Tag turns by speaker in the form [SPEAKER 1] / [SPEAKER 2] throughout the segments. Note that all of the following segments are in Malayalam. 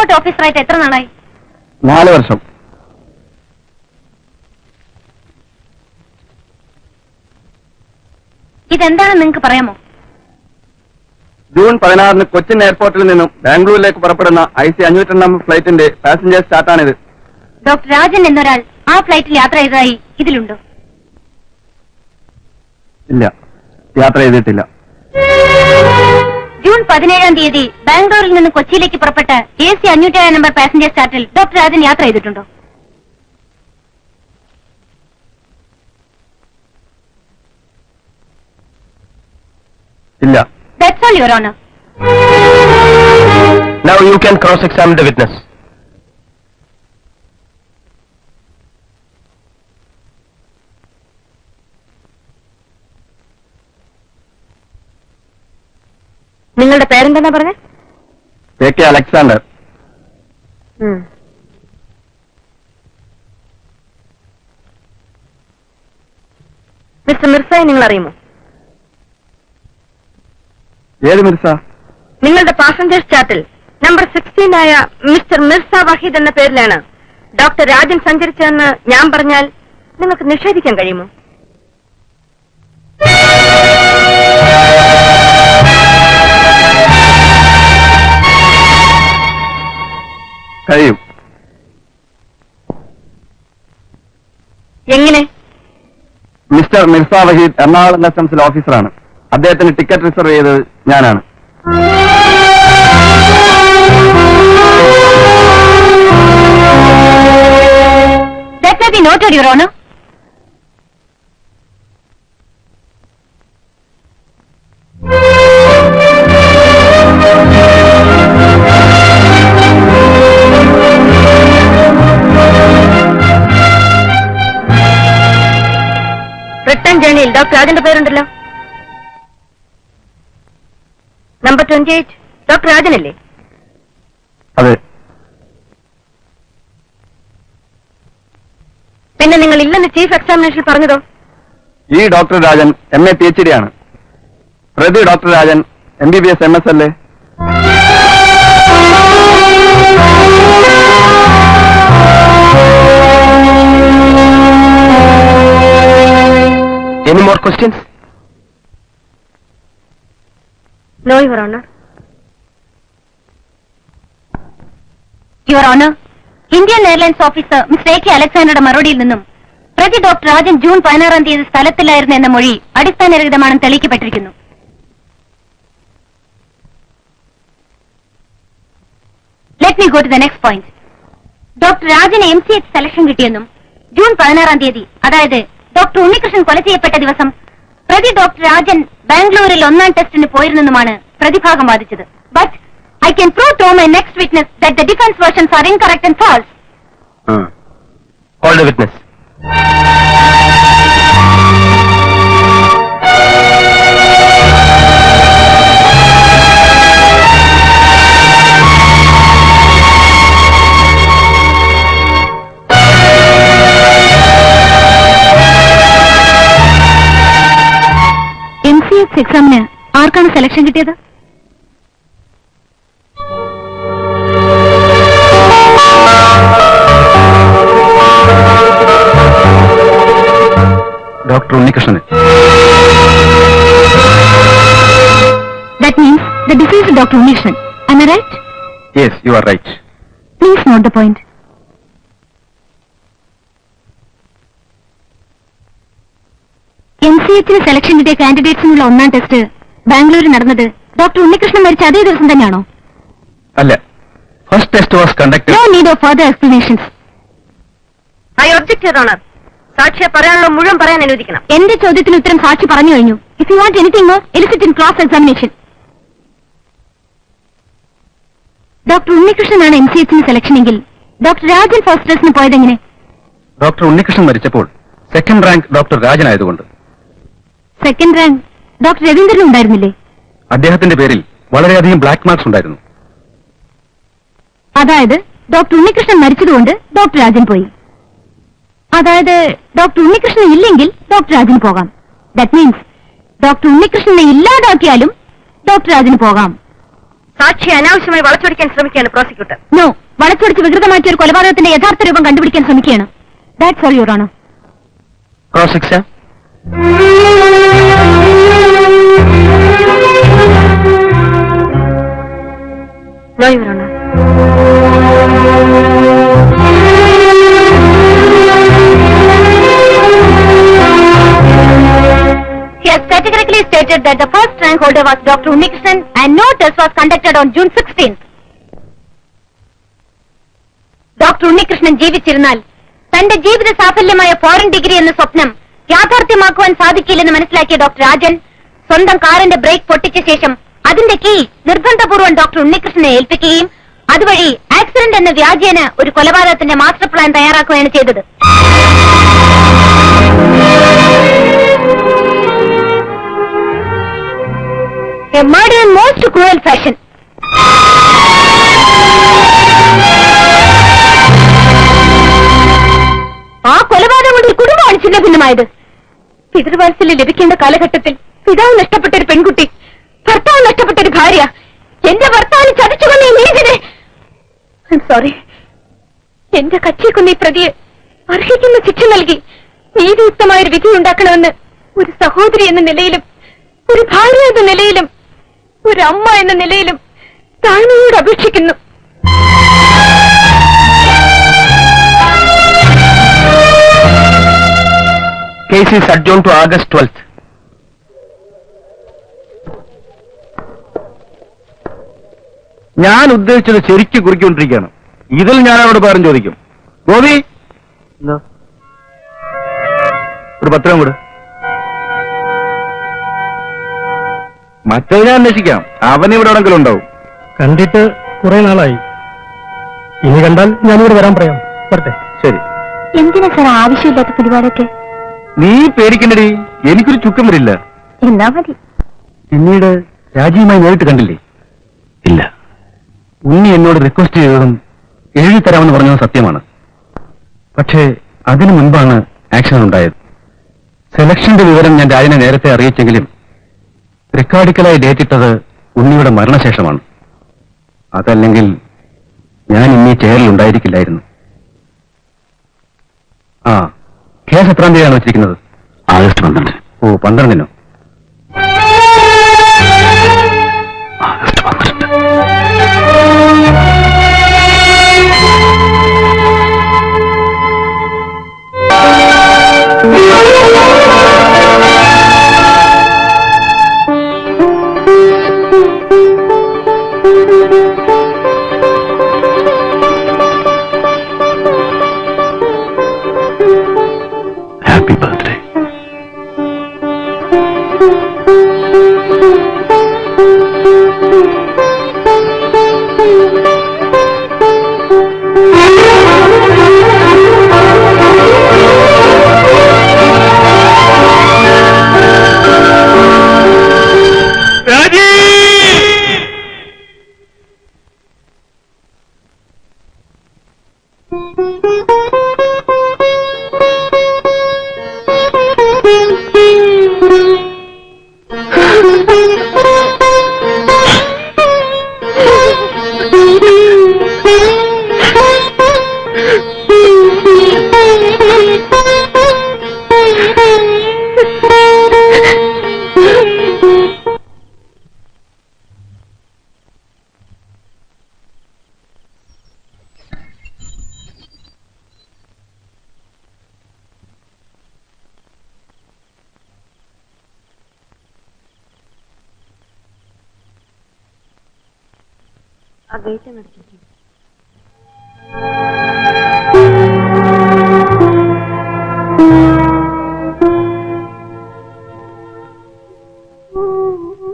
[SPEAKER 1] എയർപോർട്ട് ഓഫീസറായിട്ട് എത്ര നാളായി?
[SPEAKER 2] 4 വർഷം.
[SPEAKER 1] ഇതെന്താണെന്ന് നിങ്ങൾക്ക് പറയാമോ?
[SPEAKER 2] ജൂൺ 16 കൊച്ചിൻ എയർപോർട്ടിൽ നിന്നും ബാംഗ്ലൂരിലേക്ക് പുറപ്പെടുന്ന IC 502 ഫ്ലൈറ്റിന്റെ പാസഞ്ചേഴ്സ് ചാർട്ടാണിത്.
[SPEAKER 1] ഡോക്ടർ രാജൻ എന്നൊരാൾ ആ ഫ്ലൈറ്റിൽ യാത്ര ചെയ്തതായി ഇതിലുണ്ടോ?
[SPEAKER 2] ഇല്ല, യാത്ര ചെയ്തിട്ടില്ല.
[SPEAKER 1] ജൂൺ 17-ാം തീയതി ബാംഗ്ലൂരിൽ നിന്ന് കൊച്ചിയിലേക്ക് പുറപ്പെട്ട AC 502 നമ്പർ പാസഞ്ചേഴ്സ് ചാർട്ടിൽ ഡോക്ടർ രാജൻ യാത്ര ചെയ്തിട്ടുണ്ടോ?
[SPEAKER 2] ഇല്ല.
[SPEAKER 1] That's all, Your Honor.
[SPEAKER 2] Now you can cross-examine the witness.
[SPEAKER 1] നിങ്ങളുടെ പേരെന്താ പറഞ്ഞേ?
[SPEAKER 2] AK Alexander.
[SPEAKER 1] മിസ്റ്റർ മിർസയെ നിങ്ങൾ അറിയുമോ?
[SPEAKER 2] ഏത് മിർസ?
[SPEAKER 1] നിങ്ങളുടെ പാസഞ്ചേഴ്സ് ചാർട്ടിൽ നമ്പർ 16 ആയ മിസ്റ്റർ മിർസ വഹീദ് എന്ന പേരിലാണ് ഡോക്ടർ രാജൻ സഞ്ചരിച്ചതെന്ന് ഞാൻ പറഞ്ഞാൽ നിങ്ങൾക്ക് നിഷേധിക്കാൻ കഴിയുമോ?
[SPEAKER 2] കഴിയും.
[SPEAKER 1] എങ്ങനെ?
[SPEAKER 2] മിസ്റ്റർ മിർസ വഹീദ് എറണാകുളം കസ്റ്റംസിൽ ഓഫീസറാണ്. അദ്ദേഹത്തിന് ടിക്കറ്റ് റിസർവ് ചെയ്തത് ഞാനാണ്.
[SPEAKER 1] That may be noted, Your Honor. Return ജേണിയിൽ ഡോക്ടർ രാജന്റെ പേരുണ്ടല്ലോ. നമ്പർ 28 ഡോക്ടർ രാജനല്ലേ?
[SPEAKER 2] അതെ.
[SPEAKER 1] പിന്നെ നിങ്ങൾ ഇല്ലെന്ന് ചീഫ് എക്സാമിനേഷൻ പറഞ്ഞതോ?
[SPEAKER 2] ഈ ഡോക്ടർ രാജൻ MA PhD ആണ്. പ്രതി ഡോക്ടർ രാജൻ MBBS MS അല്ലേ? Any more questions?
[SPEAKER 1] No, Your Honor. Your Honor, Indian airlines officer mister AK അലക്സാണ്ടറുടെ മറുപടിയിൽ നിന്നും പ്രതി ഡോക്ടർ രാജൻ ജൂൺ 16-ാം തീയതി സ്ഥലത്തില്ലായിരുന്നു എന്ന മൊഴി അടിസ്ഥാനരഹിതമാണെന്ന് തെളിയിക്കപ്പെട്ടിരിക്കുന്നു. Let me go to the next point. Doctor രാജന് MCH സെലക്ഷൻ കിട്ടിയെന്നും ജൂൺ 16-ാം തീയതി, അതായത് ഡോക്ടർ ഉണ്ണികൃഷ്ണൻ കൊല ചെയ്യപ്പെട്ട ദിവസം പ്രതി ഡോക്ടർ രാജൻ ബാംഗ്ലൂരിൽ 1ാം ടെസ്റ്റിന് പോയിരുന്നെന്നുമാണ് പ്രതിഭാഗം വാദിച്ചത്. But I can prove through my next witness that the defense versions are incorrect and false.
[SPEAKER 2] Call the witness.
[SPEAKER 1] MCH എക്സാമിന് ആർക്കാണ് സെലക്ഷൻ കിട്ടിയത്?
[SPEAKER 2] Doctor Unnikrishnan.
[SPEAKER 1] That means the deceased Dr. Unnikrishnan. Am I right?
[SPEAKER 2] Yes, you are right.
[SPEAKER 1] Please note the point. MCHന് സെലക്ഷൻ കിട്ടിയ കാൻഡിഡേറ്റ്സിനുള്ള 1ാം ടെസ്റ്റ് ബാംഗ്ലൂരിൽ നടന്നത് ഡോക്ടർ ഉണ്ണികൃഷ്ണൻ മരിച്ച അതേ ദിവസം തന്നെയാണോ?
[SPEAKER 2] അല്ല. First test was conducted.
[SPEAKER 1] No need of further explanations. I object, Your Honor. സാക്ഷിയെ പറയാനുള്ള മുഴുവൻ പറയാൻ അനുവദിക്കണം. എന്റെ ചോദ്യത്തിന് ഉത്തരം സാക്ഷി പറഞ്ഞു കഴിഞ്ഞു. If you want anything more, elicit in cross examination. Doctor ഉണ്ണികൃഷ്ണനാണ് MCHന് സെലക്ഷൻ എങ്കിൽ ഡോക്ടർ രാജൻ ഫസ്റ്റ് ടെസ്റ്റിന് പോയതെങ്ങനെ?
[SPEAKER 2] ഡോക്ടർ ഉണ്ണികൃഷ്ണൻ മരിച്ചപ്പോൾ സെക്കൻഡ് റാങ്ക് ഡോക്ടർ രാജൻ ആയതുകൊണ്ട്.
[SPEAKER 1] സെക്കൻഡ് റാങ്ക് ഡോക്ടർ രവീന്ദ്രനും ഉണ്ടായിരുന്നില്ലേ?
[SPEAKER 2] അദ്ദേഹത്തിന്റെ പേരിൽ വളരെയധികം ബ്ലാക്ക് മാർക്സ് ഉണ്ടായിരുന്നു.
[SPEAKER 1] അതായത് ഡോക്ടർ ഉണ്ണികൃഷ്ണൻ മരിച്ചതുകൊണ്ട് ഡോക്ടർ രാജൻ പോയി. അതായത് ഡോക്ടർ ഉണ്ണികൃഷ്ണൻ ഇല്ലെങ്കിൽ ഡോക്ടർ രാജന് പോകാം. ദാറ്റ് മീൻസ് ഡോക്ടർ ഉണ്ണികൃഷ്ണനെ ഇല്ലാതാക്കിയാലും ഡോക്ടർ രാജന് പോകാം. സാക്ഷിയെ അനാവശ്യമായി വളച്ചൊടിക്കാൻ ശ്രമിക്കുകയാണ് പ്രോസിക്യൂട്ടർ. നോ, വളച്ചൊടിച്ച് വികൃതമാക്കിയ ഒരു കൊലപാതകത്തിന്റെ യഥാർത്ഥ രൂപം കണ്ടുപിടിക്കാൻ ശ്രമിക്കുകയാണ്. That's all your honour.
[SPEAKER 2] Cross exam.
[SPEAKER 1] No your honour. He has categorically stated that the first rank holder was Dr. Unnikrishnan and no test was conducted on June 16th. Doctor Unnikrishnan ജീവിച്ചിരുന്നാൽ തന്റെ ജീവിത സാഫല്യമായ ഫോറിൻ ഡിഗ്രി എന്ന സ്വപ്നം യാഥാർത്ഥ്യമാക്കുവാൻ സാധിക്കില്ലെന്ന് മനസ്സിലാക്കിയ ഡോക്ടർ രാജൻ സ്വന്തം കാറിന്റെ ബ്രേക്ക് പൊട്ടിച്ച ശേഷം അതിന്റെ കീ നിർബന്ധപൂർവ്വം ഡോക്ടർ ഉണ്ണികൃഷ്ണനെ ഏൽപ്പിക്കുകയും അതുവഴി ആക്സിഡന്റ് എന്ന വ്യാജേന ഒരു കൊലപാതകത്തിന്റെ മാസ്റ്റർ പ്ലാൻ തയ്യാറാക്കുകയാണ് ചെയ്തത്. A murder in most cruel fashion. ആ കൊലപാതകം കൊണ്ട് കുടുംബമാണ് ചിന്ന ഭിന്നമായത്. പിതൃവാത്സല്യം ലഭിക്കേണ്ട കാലഘട്ടത്തിൽ പിതാവ് നഷ്ടപ്പെട്ട ഒരു പെൺകുട്ടി, ഭർത്താവ് നഷ്ടപ്പെട്ട ഒരു ഭാര്യ, എന്റെ ഭർത്താവിന് ചതിച്ചുകൊണ്ട ഈ നീതിനെ സോറി എന്റെ കച്ചിക്കൊന്ന ഈ പ്രതിയെ അർഹിക്കുന്ന ശിക്ഷ നൽകി നീതിയുക്തമായൊരു വിധി ഉണ്ടാക്കണമെന്ന് ഒരു സഹോദരി എന്ന നിലയിലും ഒരു ഭാര്യ എന്ന നിലയിലും ഒരു അമ്മ എന്ന നിലയിലും താഴ്മയോട് അപേക്ഷിക്കുന്നു.
[SPEAKER 2] Case is adjourned to August 12th. ഞാൻ ഉദ്ദേശിച്ചത് ശരിക്ക് കുറിക്കൊണ്ടിരിക്കുകയാണ്. ഇതിൽ ഞാൻ അവരോട് പേരും ചോദിക്കും. ഗോപി, ഒരു പത്രം കൂടെ. മറ്റതിനെ അന്വേഷിക്കാം. അവനിവിടെ എവിടെങ്കിലും ഉണ്ടാവും.
[SPEAKER 3] കണ്ടിട്ട് കുറെ നാളായി. ഇനി കണ്ടാൽ ഞാനിവിടെ വരാൻ പറയാം. വരട്ടെ.
[SPEAKER 2] ശരി.
[SPEAKER 1] എന്തിനാ സാർ ആവശ്യമില്ലാത്ത പരിപാടിയൊക്കെ?
[SPEAKER 2] നീ പേടിക്കണ്ടടി, എനിക്കൊരു ചുക്കം വരില്ല.
[SPEAKER 1] എന്നാ മതി.
[SPEAKER 2] പിന്നീട് രാജീവുമായി നേരിട്ട് കണ്ടില്ലേ? ഇല്ല. ഉണ്ണി എന്നോട് റിക്വസ്റ്റ് ചെയ്തതും എഴുതി തരാമെന്ന് പറഞ്ഞത് സത്യമാണ്. പക്ഷേ അതിനു മുൻപാണ് ആക്സിഡന്റ് ഉണ്ടായത്. സെലക്ഷന്റെ വിവരം ഞാൻ രാജനെ നേരത്തെ അറിയിച്ചെങ്കിലും റെക്കോർഡിക്കലായി ഡേറ്റിട്ടത് ഉണ്ണിയുടെ മരണശേഷമാണ്. അതല്ലെങ്കിൽ ഞാൻ ഇന്നീ ചെയറിൽ ഉണ്ടായിരിക്കില്ലായിരുന്നു. ആ, കേസ് എത്രാം തീയതിയാണ് വെച്ചിരിക്കുന്നത്? ആഗസ്റ്റ് 12. ഓ, 12-നോ? ആഗസ്റ്റ് 12. Happy birthday.
[SPEAKER 1] ആ ഗേറ്റ് അടച്ചിരിക്കും.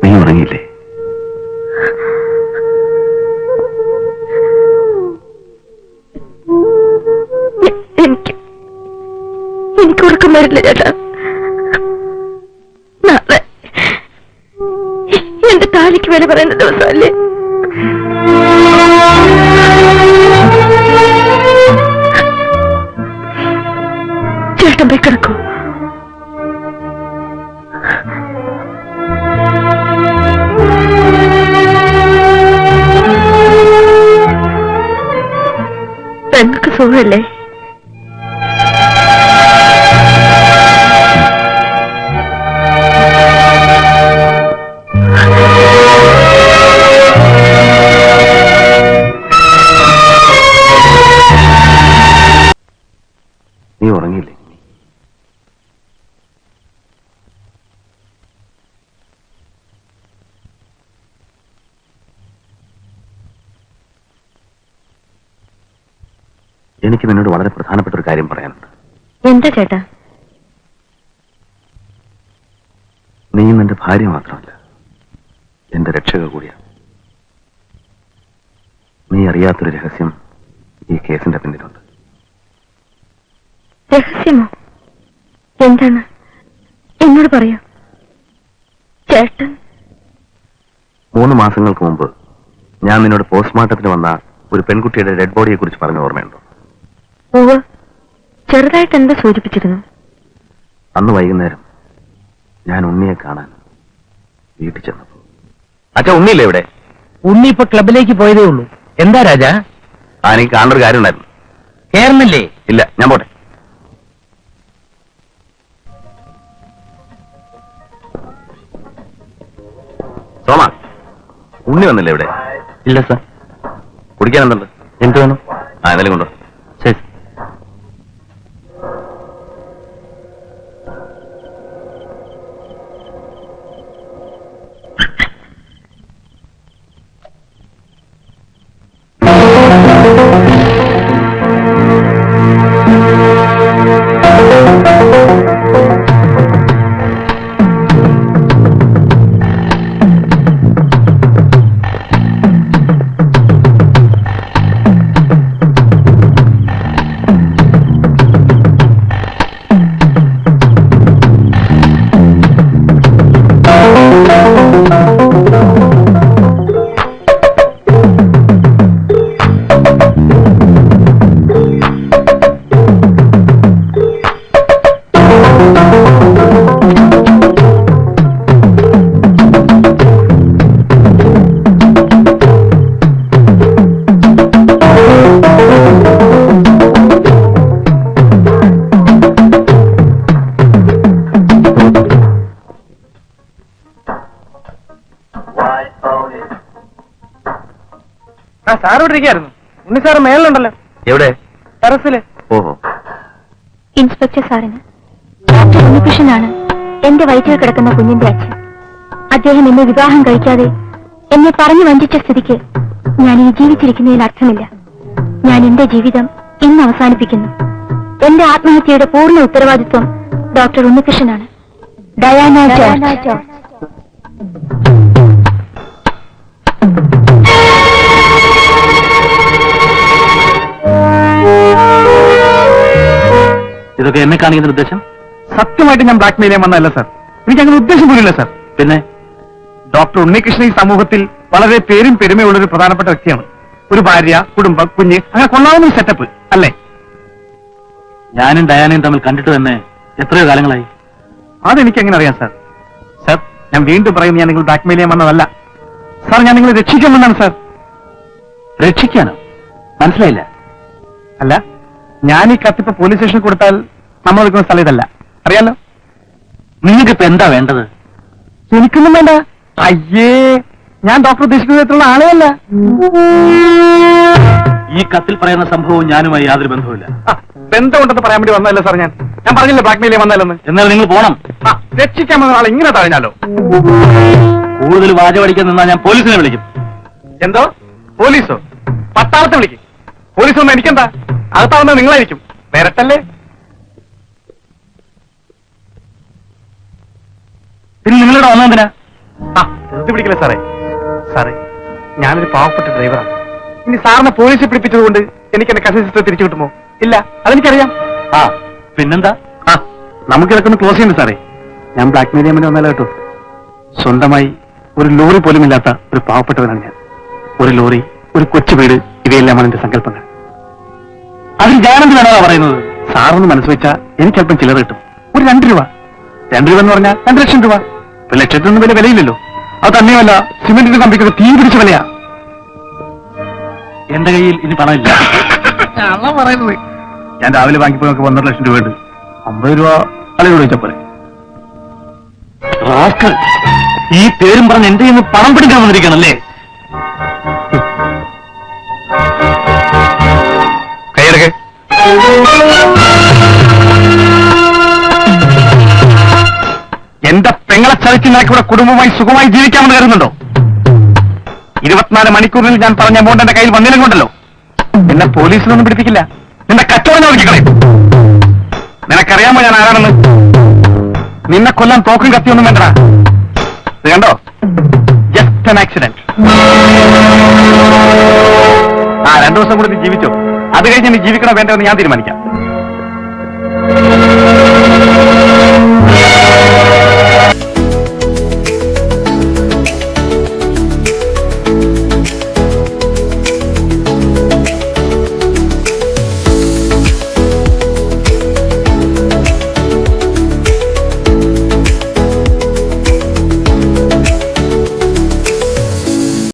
[SPEAKER 2] നീ ഉറങ്ങിയില്ലേ?
[SPEAKER 1] എനിക്ക് ഉറക്കം വരില്ല ചേട്ടാ. നാളെ എന്റെ താലിക്ക് വില പറയുന്ന ദിവസമല്ലേ? ചേട്ടൻ പോയി കിടക്കൂ. പെങ്ങൾക്ക് സുഖമല്ലേ?
[SPEAKER 2] നീ ഉറങ്ങിയില്ലേ? എനിക്ക് നിന്നോട് വളരെ പ്രധാനപ്പെട്ട ഒരു കാര്യം പറയാനുണ്ട്.
[SPEAKER 1] എന്താ ചേട്ടാ?
[SPEAKER 2] നീ നിന്റെ ഭാര്യ മാത്രമല്ല, എന്റെ രക്ഷക കൂടിയാണ്. നീ അറിയാത്തൊരു രഹസ്യം ഈ കേസിന്റെ പിന്നിലുണ്ട്.
[SPEAKER 1] രഹസ്യമോ? എന്താണ്? എന്നോട് പറയൂ ചേട്ടൻ.
[SPEAKER 2] 3 മാസങ്ങൾക്ക് മുമ്പ് ഞാൻ നിന്നോട് പോസ്റ്റ്മോർട്ടത്തിന് വന്ന ഒരു പെൺകുട്ടിയുടെ ഡെഡ് ബോഡിയെ കുറിച്ച് പറഞ്ഞ ഓർമ്മയുണ്ടോ?
[SPEAKER 1] ഓവ്, ചെറുതായിട്ട് എന്താ സൂചിപ്പിച്ചിരുന്നു.
[SPEAKER 2] അന്ന് വൈകുന്നേരം ഞാൻ ഉണ്ണിയെ കാണാൻ വീട്ടിൽ ചെന്നപ്പോ. അച്ഛാ, ഉണ്ണിയില്ലേ ഇവിടെ?
[SPEAKER 3] ഉണ്ണി ഇപ്പൊ ക്ലബിലേക്ക് പോയതേ ഉള്ളൂ. എന്താ രാജാ?
[SPEAKER 2] എനിക്ക് കാണേണ്ട ഒരു കാര്യം ഉണ്ടായിരുന്നു.
[SPEAKER 3] കേറുന്നില്ലേ?
[SPEAKER 2] ഇല്ല, ഞാൻ പോട്ടെ. സോമ, ഉണ്ണി വന്നില്ലേ ഇവിടെ?
[SPEAKER 3] ഇല്ല സാർ.
[SPEAKER 2] കുടിക്കാൻ എന്തുണ്ട്?
[SPEAKER 3] എന്ത് വേണം?
[SPEAKER 2] എന്നാലും കൊണ്ടോ.
[SPEAKER 3] ശരി. സാറോട്ടിരിക്കായിരുന്നു. ഉണ്ണി സാറ് മേലുണ്ടല്ലോ.
[SPEAKER 2] എവിടെ?
[SPEAKER 3] ടെറസില്.
[SPEAKER 2] ഓഹോ.
[SPEAKER 1] ഇൻസ്പെക്ടർ സാറിന് ഡോക്ടർ ഉണ്ണികൃഷ്ണനാണ് എന്റെ വയറ്റിൽ കിടക്കുന്ന കുഞ്ഞിന്റെ അച്ഛൻ. അദ്ദേഹം എന്നെ വിവാഹം കഴിക്കാതെ എന്നെ പറഞ്ഞു വഞ്ചിച്ച സ്ഥിതിക്ക് ഞാൻ ഇനി ജീവിച്ചിരിക്കുന്നതിൽ അർത്ഥമില്ല. ഞാൻ എന്റെ ജീവിതം ഇന്ന് അവസാനിപ്പിക്കുന്നു. എന്റെ ആത്മഹത്യയുടെ പൂർണ്ണ ഉത്തരവാദിത്വം ഡോക്ടർ ഉണ്ണികൃഷ്ണനാണ്. Diana George.
[SPEAKER 3] ഇതൊക്കെ എന്നെ കാണിക്കുന്ന ഉദ്ദേശം?
[SPEAKER 4] സത്യമായിട്ട് ഞാൻ ബ്ലാക്ക് മെയിൽ ചെയ്യാൻ വന്നതല്ല സാർ. എനിക്ക് അങ്ങനെ ഉദ്ദേശം പോലില്ല സാർ.
[SPEAKER 3] പിന്നെ
[SPEAKER 4] ഡോക്ടർ ഉണ്ണികൃഷ്ണൻ ഈ സമൂഹത്തിൽ വളരെ പേരും പെരുമയുള്ള ഒരു പ്രധാനപ്പെട്ട വ്യക്തിയാണ്. ഒരു ഭാര്യ, കുടുംബം, കുഞ്ഞ്, അങ്ങനെ കൊള്ളാവുന്ന സെറ്റപ്പ് അല്ലേ?
[SPEAKER 3] ഞാനും ഡയാനയും തമ്മിൽ കണ്ടിട്ട് തന്നെ എത്രയോ കാലങ്ങളായി.
[SPEAKER 4] അതെനിക്ക് എങ്ങനെ അറിയാം സാർ? സാർ, ഞാൻ വീണ്ടും പറയുന്നു, ഞാൻ നിങ്ങൾ ബ്ലാക്ക് മെയിൽ ചെയ്യാൻ വന്നതല്ല സാർ. ഞാൻ നിങ്ങളെ രക്ഷിക്കാൻ വന്നാണ് സാർ.
[SPEAKER 3] രക്ഷിക്കാനോ? മനസ്സിലായില്ല.
[SPEAKER 4] അല്ല, ഞാൻ ഈ കത്തിപ്പോ പോലീസ് സ്റ്റേഷനിൽ കൊടുത്താൽ നമ്മൾ എടുക്കുന്ന സ്ഥലം ഇതല്ല, അറിയാലോ.
[SPEAKER 3] നിങ്ങൾക്കിപ്പോ എന്താ വേണ്ടത്?
[SPEAKER 4] എനിക്കൊന്നും വേണ്ട. അയ്യേ, ഞാൻ ഡോക്ടർ ഉദ്ദേശിക്കുന്ന വിധത്തിലുള്ള ആളെയല്ല.
[SPEAKER 3] ഈ കത്തിൽ പറയുന്ന സംഭവവും ഞാനുമായി യാതൊരു ബന്ധവുമില്ല.
[SPEAKER 4] ബന്ധമുണ്ടെന്ന് പറയാൻ വേണ്ടി വന്നതല്ല സാർ. ഞാൻ പറഞ്ഞില്ല ബ്ലാക്ക് മെയിൽ ചെയ്യാൻ വന്നതല്ലെന്ന്.
[SPEAKER 3] എന്നാൽ നിങ്ങൾ പോണം.
[SPEAKER 4] രക്ഷിക്കാൻ വന്ന ആളെ ഇങ്ങനെ തഴഞ്ഞാലോ?
[SPEAKER 3] കൂടുതൽ വാചപടിക്കാൻ നിന്നാൽ ഞാൻ പോലീസിനെ വിളിക്കും.
[SPEAKER 4] എന്തോ? പോലീസോ? പട്ടാളത്തെ വിളിക്കും. പോലീസൊന്നും എനിക്കെന്താ? അകത്താവുന്നത് നിങ്ങളായിരിക്കും. വരട്ടല്ലേ?
[SPEAKER 3] പിന്നെ നിങ്ങളുടെ വന്നതിനാ?
[SPEAKER 4] ധൃതി പിടിക്കില്ല സാറേ. സാറേ, ഞാനൊരു പാവപ്പെട്ട ഡ്രൈവറാണ്. ഇനി സാറിനെ പോലീസിൽ പിടിപ്പിച്ചതുകൊണ്ട് എനിക്ക് എന്റെ കസിൻ സിസ്റ്റർ തിരിച്ചു കിട്ടുമോ? ഇല്ല, അതെനിക്കറിയാം.
[SPEAKER 3] പിന്നെന്താ?
[SPEAKER 4] നമുക്കിതൊക്കെ ഒന്ന് ക്ലോസ് ചെയ്യുന്നു സാറേ. ഞാൻ ബ്ലാക്ക് മെയിൽ ചെയ്യാൻ വേണ്ടി വന്നല്ല കേട്ടോ. സ്വന്തമായി ഒരു ലോറി പോലും ഇല്ലാത്ത ഒരു പാവപ്പെട്ടവനാണ് ഞാൻ. ഒരു ലോറി, ഒരു കൊച്ചു വീട്, ഇവയെല്ലാമാണ് എന്റെ സങ്കല്പങ്ങൾ.
[SPEAKER 3] അതിന് ഞാനെന്തിനാണോ പറയുന്നത്?
[SPEAKER 4] സാറൊന്ന് മനസ്സ് വെച്ചാൽ എനിക്ക് അല്പം ചില്ലറ കിട്ടും. ഒരു 2 രൂപ. 2 രൂപ എന്ന് പറഞ്ഞാൽ 2 ലക്ഷം രൂപ. 1 ലക്ഷത്തിനൊന്നും വലിയ വിലയില്ലല്ലോ. അത് തന്നെയല്ല, സിമെന്റിന്റെ കമ്പിക്കൊക്കെ തീ പിടിച്ച വിലയാ.
[SPEAKER 3] എന്റെ കയ്യിൽ ഇനി പണമില്ല.
[SPEAKER 4] കള്ള പറയുന്നത്. ഞാൻ രാവിലെ ബാങ്കിൽ പോയി നോക്കി 1.5 ലക്ഷം രൂപയുണ്ട്. 50 രൂപ അളിയോട് ചോദിച്ചാ പോലെ. ഈ പേരും പറഞ്ഞ് എന്റെ ഇന്ന് പണം പിടിക്കാൻ വന്നിരിക്കണല്ലേ? കൈയെടുക്ക്. എന്റെ പെങ്ങളെ ചതിച്ച് നിനക്കിവിടെ കുടുംബമായി സുഖമായി ജീവിക്കാമെന്ന് കരുതുന്നുണ്ടോ? 24 മണിക്കൂറിൽ ഞാൻ പറഞ്ഞ എമൗണ്ട് എന്റെ കയ്യിൽ വന്നിലും കൊണ്ടല്ലോ. എന്നെ പോലീസിലൊന്നും പിടിപ്പിക്കില്ല. നിന്റെ കച്ചവടം ഒതുക്കിക്കളയും. നിനക്കറിയാമോ ഞാൻ ആരാണെന്ന്? നിന്നെ കൊല്ലാൻ തോക്കും കത്തിയൊന്നും വേണ്ടടാ. ഇത് കണ്ടോ, ജസ്റ്റ് ആൻ ആക്സിഡന്റ്. 2 ദിവസം കൂടി നീ ജീവിച്ചോ. അത് കഴിഞ്ഞ് നീ ജീവിക്കണോ വേണ്ടോ എന്ന് ഞാൻ തീരുമാനിക്കാം.